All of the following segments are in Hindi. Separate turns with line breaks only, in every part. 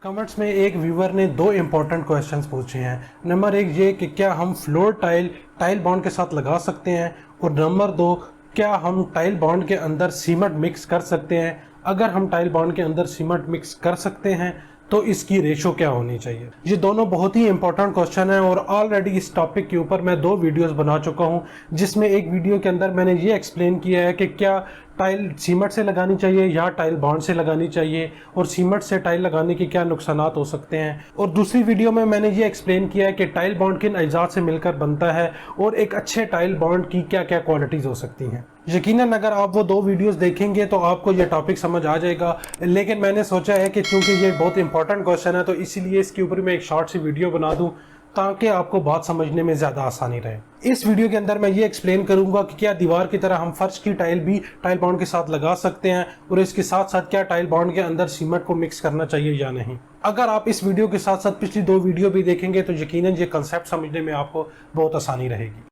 कमेंट्स में एक व्यूवर ने दो इम्पोर्टेंट क्वेश्चंस पूछे हैं। नंबर एक ये कि क्या हम फ्लोर टाइल टाइल बॉन्ड के साथ लगा सकते हैं, और नंबर दो, क्या हम टाइल बॉन्ड के अंदर सीमेंट मिक्स कर सकते हैं। अगर हम टाइल बॉन्ड के अंदर सीमेंट मिक्स कर सकते हैं तो इसकी रेशो क्या होनी चाहिए। ये दोनों बहुत ही इंपॉर्टेंट क्वेश्चन है और ऑलरेडी इस टॉपिक के ऊपर मैं दो वीडियोस बना चुका हूं, जिसमें एक वीडियो के अंदर मैंने ये एक्सप्लेन किया है कि क्या टाइल सीमेंट से लगानी चाहिए या टाइल बॉन्ड से लगानी चाहिए, और सीमेंट से टाइल लगाने के क्या नुकसानात हो सकते हैं। और दूसरी वीडियो में मैंने ये एक्सप्लेन किया है कि टाइल बॉन्ड किन अज्जात से मिलकर बनता है और एक अच्छे टाइल बॉन्ड की क्या क्या क्वालिटीज़ हो सकती हैं। यकीनन अगर आप वो दो वीडियोस देखेंगे तो आपको ये टॉपिक समझ आ जाएगा, लेकिन मैंने सोचा है कि चूंकि ये बहुत इंपॉर्टेंट क्वेश्चन है तो इसीलिए इसके ऊपर मैं एक शॉर्ट सी वीडियो बना दूं ताकि आपको बात समझने में ज़्यादा आसानी रहे। इस वीडियो के अंदर मैं ये एक्सप्लेन करूंगा कि क्या दीवार की तरह हम फर्श की टाइल भी टाइल बॉन्ड के साथ लगा सकते हैं, और इसके साथ साथ क्या टाइल बॉन्ड के अंदर सीमेंट को मिक्स करना चाहिए या नहीं। अगर आप इस वीडियो के साथ साथ पिछली दो वीडियो भी देखेंगे तो यकीनन ये कंसेप्ट समझने में आपको बहुत आसानी रहेगी।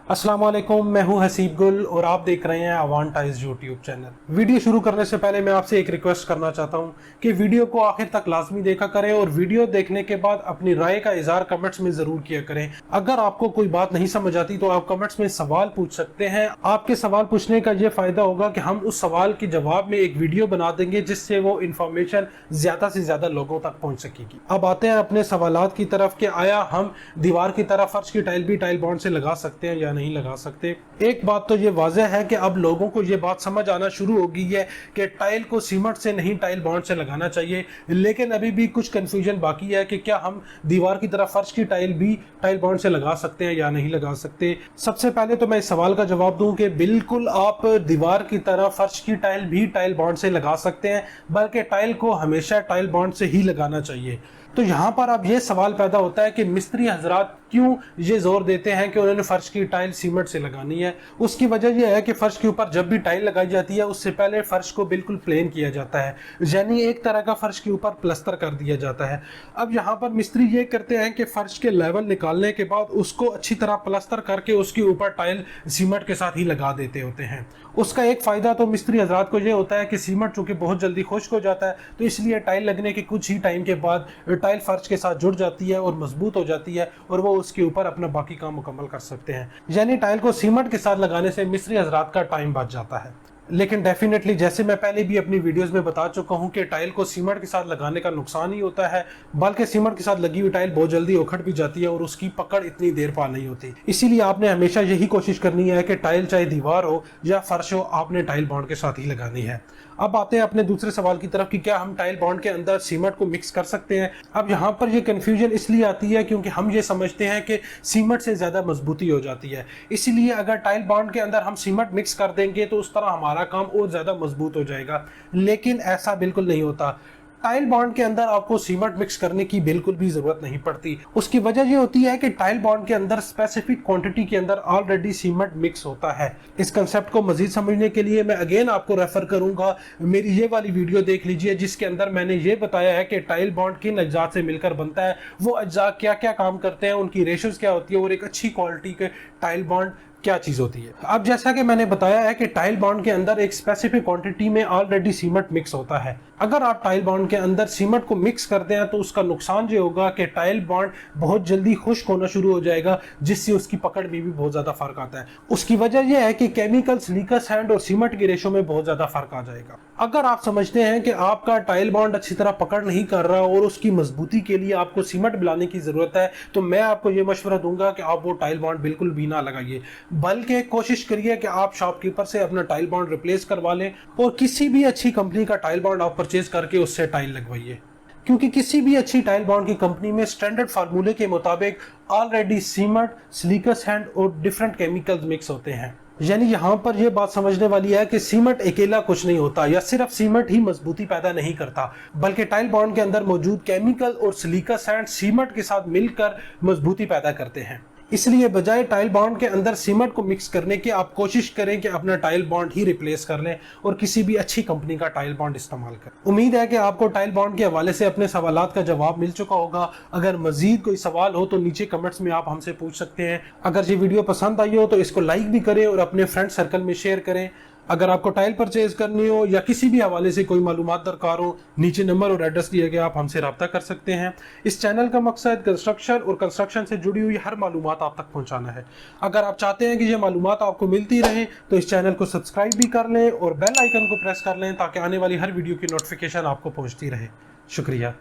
अस्सलाम वालेकुम, मैं हूं हसीब गुल और आप देख रहे हैं अवांटाइज यूट्यूब चैनल। वीडियो शुरू करने से पहले मैं आपसे एक रिक्वेस्ट करना चाहता हूं कि वीडियो को आखिर तक लाजमी देखा करें और वीडियो देखने के बाद अपनी राय का इजहार कमेंट्स में जरूर किया करें। अगर आपको कोई बात नहीं समझ आती तो आप कमेंट्स में सवाल पूछ सकते हैं। आपके सवाल पूछने का यह फायदा होगा कि हम उस सवाल के जवाब में एक वीडियो बना देंगे जिससे वो इंफॉर्मेशन ज्यादा से ज्यादा लोगों तक पहुंच सकेगी। अब आते हैं अपने सवालात की तरफ कि आया हम दीवार की तरफ फर्श की टाइल भी टाइल बॉन्ड से लगा सकते हैं या नहीं लगा सकते। एक बात तो ये वाज़ेह है कि अब लोगों को ये बात समझ आना शुरू हो गई है कि टाइल को सीमेंट से नहीं टाइल बॉन्ड से लगाना चाहिए, लेकिन अभी भी कुछ कंफ्यूजन बाकी है कि क्या हम दीवार की तरफ फर्श की टाइल भी टाइल बॉन्ड से लगा सकते हैं या नहीं लगा सकते। सबसे पहले तो मैं इस सवाल का जवाब दूं कि बिल्कुल आप दीवार की तरफ फर्श की टाइल भी टाइल बॉन्ड से लगा सकते हैं, बल्कि टाइल को हमेशा टाइल बॉन्ड से ही लगाना चाहिए। तो यहाँ पर अब ये सवाल पैदा होता है कि मिस्त्री हजरात क्यों ये जोर देते हैं कि उन्होंने फर्श की टाइल सीमेंट से लगानी है। उसकी वजह यह है कि फर्श के ऊपर जब भी टाइल लगाई जाती है उससे पहले फर्श को बिल्कुल प्लेन किया जाता है, यानी एक तरह का फर्श के ऊपर प्लस्तर कर दिया जाता है। अब यहाँ पर मिस्त्री ये करते हैं कि फर्श के लेवल निकालने के बाद उसको अच्छी तरह प्लस्तर करके उसके ऊपर टाइल सीमेंट के साथ ही लगा देते होते हैं। उसका एक फायदा तो मिस्त्री हजरात को ये होता है कि सीमेंट चूंकि बहुत जल्दी खुश्क हो जाता है, तो इसलिए टाइल लगने के कुछ ही टाइम के बाद टाइल फर्श के साथ जुड़ जाती है और मजबूत हो जाती है, और वो उसके ऊपर अपना बाकी काम मुकम्मल कर सकते हैं। यानी टाइल को सीमेंट के साथ लगाने से मिस्त्री हजरात का टाइम बच जाता है। लेकिन डेफिनेटली जैसे मैं पहले भी अपनी वीडियोस में बता चुका हूं कि टाइल को सीमेंट के साथ लगाने का नुकसान ही होता है, बल्कि सीमेंट के साथ लगी हुई टाइल बहुत जल्दी उखड़ भी जाती है और उसकी पकड़ इतनी देर पा नहीं होती। इसीलिए आपने हमेशा यही कोशिश करनी है कि टाइल चाहे दीवार हो या फर्श हो, आपने टाइल बॉन्ड के साथ ही लगानी है। अब आते हैं अपने दूसरे सवाल की तरफ कि क्या हम टाइल बॉन्ड के अंदर सीमेंट को मिक्स कर सकते हैं। अब यहाँ पर यह कंफ्यूजन इसलिए आती है क्योंकि हम ये समझते हैं कि सीमेंट से ज्यादा मजबूती हो जाती है, इसीलिए अगर टाइल बॉन्ड के अंदर हम सीमेंट मिक्स कर देंगे तो उस तरह हमारा काम और ज्यादा मजबूत हो जाएगा। लेकिन ऐसा बिल्कुल नहीं होता। टाइल बॉन्ड के अंदर आपको सीमेंट मिक्स करने की बिल्कुल भी जरूरत नहीं पड़ती। उसकी वजह यह होती है कि टाइल बॉन्ड के अंदर स्पेसिफिक क्वांटिटी के अंदर ऑलरेडी सीमेंट मिक्स होता है। इस कंसेप्ट को मजीद समझने के लिए मैं अगेन आपको रेफर करूंगा, मेरी ये वाली वीडियो देख लीजिए जिसके अंदर मैंने ये बताया है कि टाइल बॉन्ड किन अज्जात से मिलकर बनता है, वो अज्जा क्या क्या काम करते हैं, उनकी रेशोज क्या होती है, और एक अच्छी क्वालिटी के टाइल बॉन्ड क्या चीज होती है। अब जैसा कि मैंने बताया है कि टाइल बॉन्ड के अंदर एक स्पेसिफिक क्वांटिटी में ऑलरेडी सीमेंट मिक्स होता है। अगर आप टाइल बॉन्ड के अंदर सीमेंट को मिक्स करते हैं तो उसका नुकसान ये होगा कि टाइल बॉन्ड बहुत जल्दी खुश्क होना शुरू हो जाएगा, जिससे उसकी पकड़ में भी बहुत ज्यादा फर्क आता है। उसकी वजह यह है कि केमिकल सिलिकस सैंड और सीमेंट की रेशो में बहुत ज्यादा फर्क आ जाएगा। अगर आप समझते हैं कि आपका टाइल बॉन्ड अच्छी तरह पकड़ नहीं कर रहा और उसकी मजबूती के लिए आपको सीमेंट मिलाने की जरूरत है, तो मैं आपको यह मशवरा दूंगा कि आप वो टाइल बॉन्ड बिल्कुल भी ना लगाइए, बल्कि कोशिश करिए कि आप शॉपकीपर से अपना टाइल बॉन्ड रिप्लेस करवा लें और किसी भी अच्छी कंपनी का टाइल बॉन्ड आप परचेज करके उससे टाइल लगवाइए। क्योंकि किसी भी अच्छी टाइल बॉन्ड की कंपनी में स्टैंडर्ड फार्मूले के मुताबिक ऑलरेडी सीमेंट, सिलिकस सैंड और डिफरेंट केमिकल्स मिक्स होते हैं। यानी यहाँ पर यह बात समझने वाली है कि सीमेंट अकेला कुछ नहीं होता, या सिर्फ सीमेंट ही मजबूती पैदा नहीं करता, बल्कि टाइल बॉन्ड के अंदर मौजूद केमिकल और सिलिकस सैंड सीमेंट के साथ मिलकर मजबूती पैदा करते हैं। इसलिए बजाय टाइल बॉन्ड के अंदर सीमेंट को मिक्स करने की आप कोशिश करें कि अपना टाइल बॉन्ड ही रिप्लेस कर लें और किसी भी अच्छी कंपनी का टाइल बॉन्ड इस्तेमाल करें। उम्मीद है कि आपको टाइल बॉन्ड के हवाले से अपने सवालात का जवाब मिल चुका होगा। अगर मजीद कोई सवाल हो तो नीचे कमेंट्स में आप हमसे पूछ सकते हैं। अगर ये वीडियो पसंद आई हो तो इसको लाइक भी करें और अपने फ्रेंड सर्कल में शेयर करें। अगर आपको टाइल परचेज करनी हो या किसी भी हवाले से कोई मालूमात दरकार हो, नीचे नंबर और एड्रेस दिए गए, आप हमसे रब्ता कर सकते हैं। इस चैनल का मकसद कंस्ट्रक्शन और कंस्ट्रक्शन से जुड़ी हुई हर मालूमात आप तक पहुंचाना है। अगर आप चाहते हैं कि ये मालूमात आपको मिलती रहे तो इस चैनल को सब्सक्राइब भी कर लें और बेल आइकन को प्रेस कर लें ताकि आने वाली हर वीडियो की नोटिफिकेशन आपको पहुंचती रहे। शुक्रिया।